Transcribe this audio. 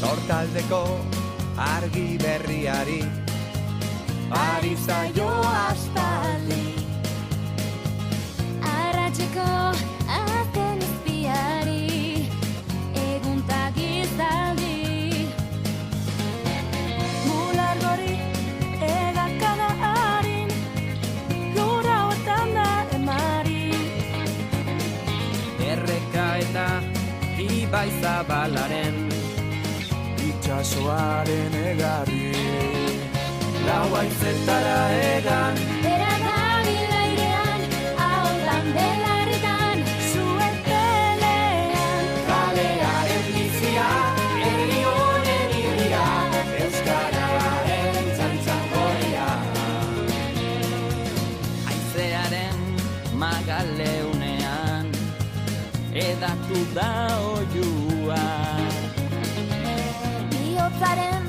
Sortaldeko argi berriari ari zaio aspaldi. Arratseko azken izpiari eguntak izaldi. Mular gori edakada harin lura hortan da emari. Erreka eta ibai zabalaren Itxasoaren egarri lau haizetara egan Bera dabil airean, ahotan belarritan, zuen pelean. Kalearen bizia, herri honen irria, euskararen txantxan gorria. haizearen magaleunean edatu da oiua. Bihotzaren